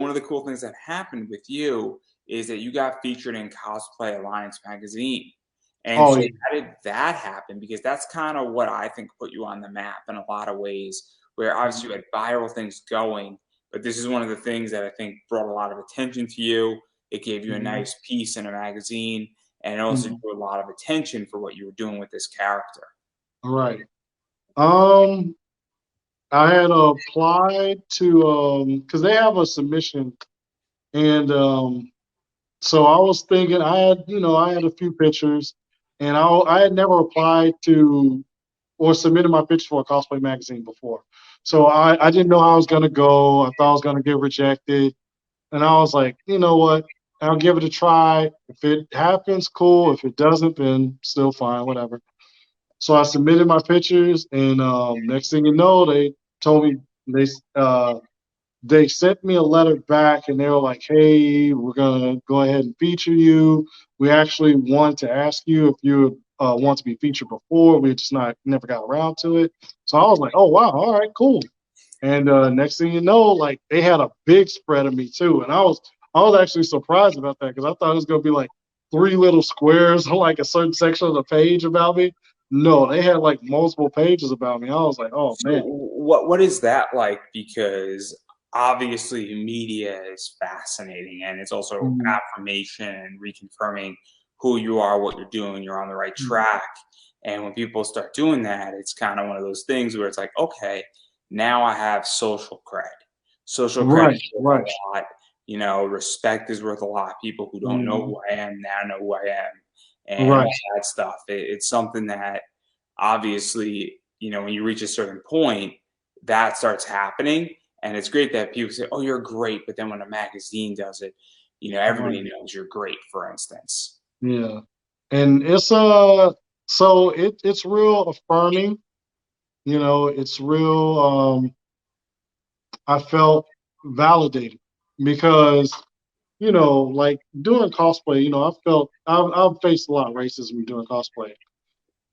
one of the cool things that happened with you is that you got featured in Cosplay Alliance Magazine. And Oh so yeah. how did that happen? Because that's kind of what I think put you on the map in a lot of ways, where obviously you had viral things going, but this is one of the things that I think brought a lot of attention to you. It gave you a Mhm. nice piece in a magazine, and it also Mhm. drew a lot of attention for what you were doing with this character. All right. Um, I had applied to because they have a submission, and so I was thinking I had a few pictures, and I had never applied to or submitted my picture for a cosplay magazine before. So I didn't know how I was gonna go. I thought I was gonna get rejected. And I was like, you know what? I'll give it a try. If it happens, cool. If it doesn't, then still fine, whatever. So I submitted my pictures, and next thing you know, they told me they they sent me a letter back, and they were like, "Hey, we're gonna go ahead and feature you. We actually want to ask you if you want to be featured before. We just not never got around to it." So I was like, "Oh wow, all right, cool." And next thing you know, like they had a big spread of me too, and I was actually surprised about that because I thought it was gonna be like three little squares on like a certain section of the page about me. No, they had like multiple pages about me. I was like, oh So man. what is that like? Because obviously media is fascinating and it's also Mhm, affirmation and reconfirming who you are, what you're doing, you're on the right mhm. track. And when people start doing that, it's kind of one of those things where it's like, okay, now I have social cred. Social cred Right, is worth right, a lot. You know, respect is worth a lot. People who don't know mhm, who I am now know who I am, and all right. that stuff. It's something that obviously, when you reach a certain point, that starts happening. And it's great that people say, oh, you're great. But then when a magazine does it, everybody Right. knows you're great, for instance. Yeah. And it's so it's real affirming, it's real I felt validated because, like doing cosplay, I've faced a lot of racism doing cosplay.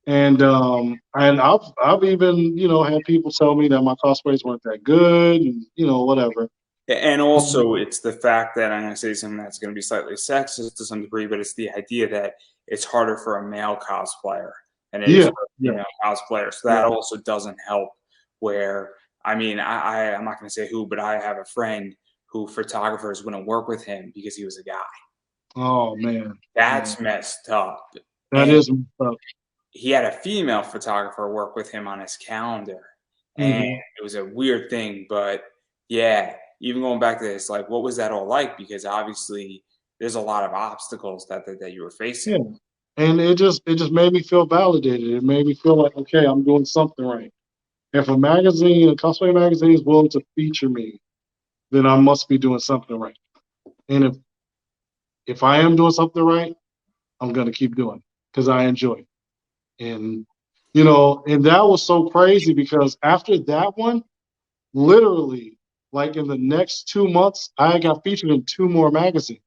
And I've even, had people tell me that my cosplays weren't that good and, whatever. And Um, also, it's the fact that I'm going to say something that's going to be slightly sexist to some degree, but it's the idea that it's harder for a male cosplayer than it is yeah, for a yeah, female cosplayer. So yeah. that also doesn't help. Where, I mean, I'm not going to say who, but I have a friend who photographers wouldn't work with him because he was a guy. Oh man. Yeah. That's messed up. That And is messed up. he had a female photographer work with him on his calendar. And Hmm. it was a weird thing, but yeah, even going back to this, like, what was that all like? Because obviously there's a lot of obstacles that you were Yeah. facing. And it just made me feel validated. It made me feel like, okay, I'm doing something right. If a cosplay magazine is willing to feature me, then I must be doing something right. And if I am doing something right, I'm gonna keep doing it because I enjoy it. And and that was so crazy because after that one, literally, like in the next 2 months, I got featured in two more magazines.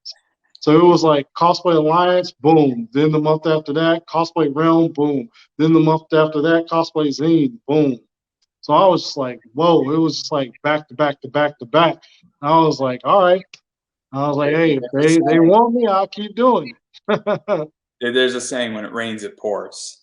So it was like Cosplay Alliance, boom. Then the month after that, Cosplay Realm, boom. Then the month after that, Cosplay Zine, boom. So I was just like, whoa, it was just like back to back to back to back. And I was like, all right. I was like, hey, if There's a they saying, want me, I'll keep doing it. there's a saying when it rains, it pours.